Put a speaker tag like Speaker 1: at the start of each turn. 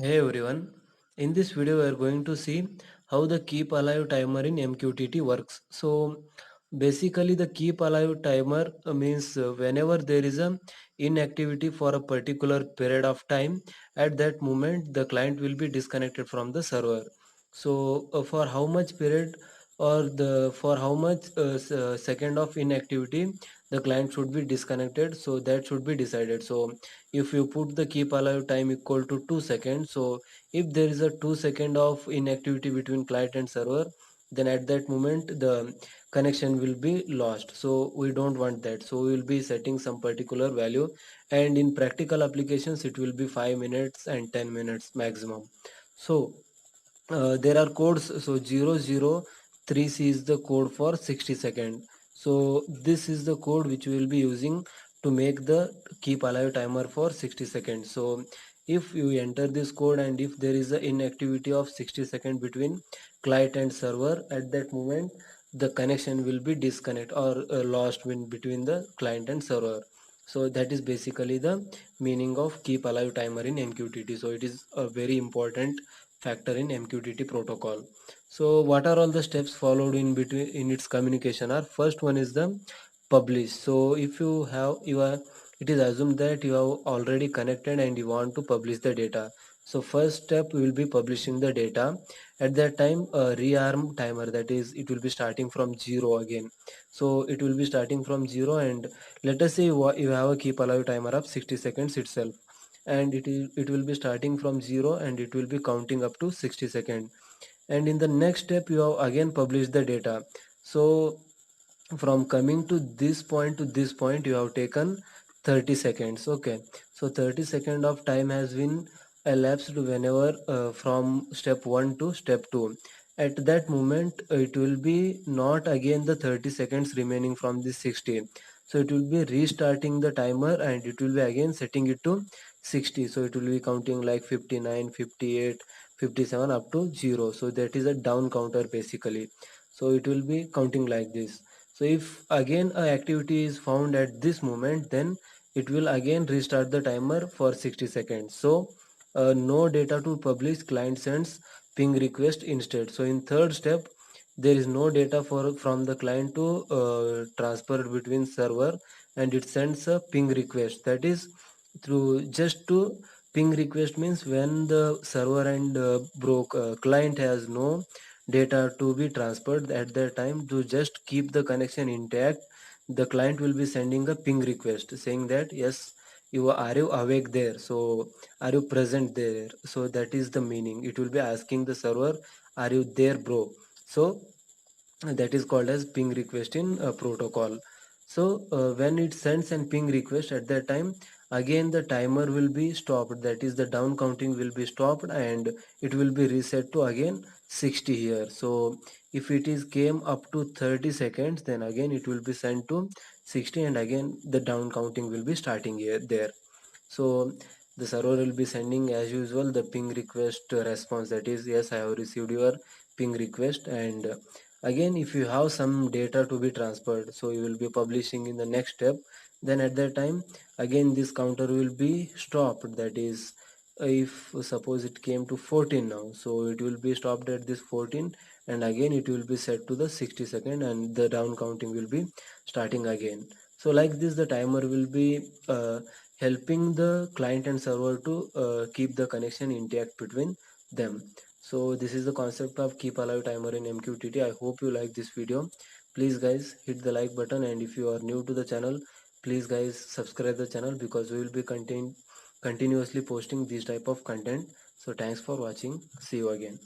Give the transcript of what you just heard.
Speaker 1: Hey everyone, in this video we are going to see how the keep alive timer in MQTT works. So basically the keep alive timer means whenever there is a inactivity for a particular period of time, at that moment the client will be disconnected from the server. So for how much period or the for how much second of inactivity the client should be disconnected, so that should be decided. So if you put the keep alive time equal to 2 seconds, so if there is a 2 second of inactivity between client and server, then at that moment the connection will be lost. So we don't want that, so we will be setting some particular value, and in practical applications it will be 5 minutes and 10 minutes maximum. So there are codes. So 003C is the code for 60 second. So this is the code which we will be using to make the keep alive timer for 60 seconds. So if you enter this code and if there is a inactivity of 60 seconds between client and server, at that moment the connection will be disconnect or lost in between the client and server. So that is basically the meaning of keep alive timer in MQTT. So it is a very important factor in MQTT protocol. So what are all the steps followed in between in its communication? Are first one is the publish. So if you have you are it is assumed that you have already connected and you want to publish the data. So first step we will be publishing the data. At that time a rearm timer, that is it will be starting from zero again. So it will be starting from zero, and let us say you have a keep alive timer of 60 seconds itself, and it will be starting from zero and it will be counting up to 60 seconds. And in the next step you have again published the data. So from coming to this point you have taken 30 seconds. Okay, so 30 second of time has been elapsed whenever from step 1 to step 2. At that moment it will be not again the 30 seconds remaining from the 60. So it will be restarting the timer and it will be again setting it to 60. So it will be counting like 59, 58, 57 up to 0. So that is a down counter basically. So it will be counting like this. So if again a activity is found at this moment, then it will again restart the timer for 60 seconds. So no data to publish, client sends ping request instead. So in third step there is no data for from the client to transfer between server, and it sends a ping request, that is through just to ping request means when the server and broke client has no data to be transferred at that time, to just keep the connection intact, the client will be sending a ping request saying that yes, are you awake there, so are you present there. So that is the meaning. It will be asking the server, are you there bro. So that is called as ping request in protocol. So when it sends an ping request, at that time again the timer will be stopped, that is the down counting will be stopped, and it will be reset to again 60 here. So if it is came up to 30 seconds, then again it will be sent to 60, and again the down counting will be starting here there. So the server will be sending as usual the ping request response, that is yes, I have received your ping request. And again if you have some data to be transferred, so you will be publishing in the next step. Then at that time again this counter will be stopped, that is if suppose it came to 14 now, so it will be stopped at this 14, and again it will be set to the 60 second, and the down counting will be starting again. So like this the timer will be helping the client and server to keep the connection intact between them. So this is the concept of keep alive timer in MQTT. I hope you like this video. Please guys hit the like button, and if you are new to the channel, please guys subscribe the channel, because we will be continuously posting this type of content. So thanks for watching. See you again.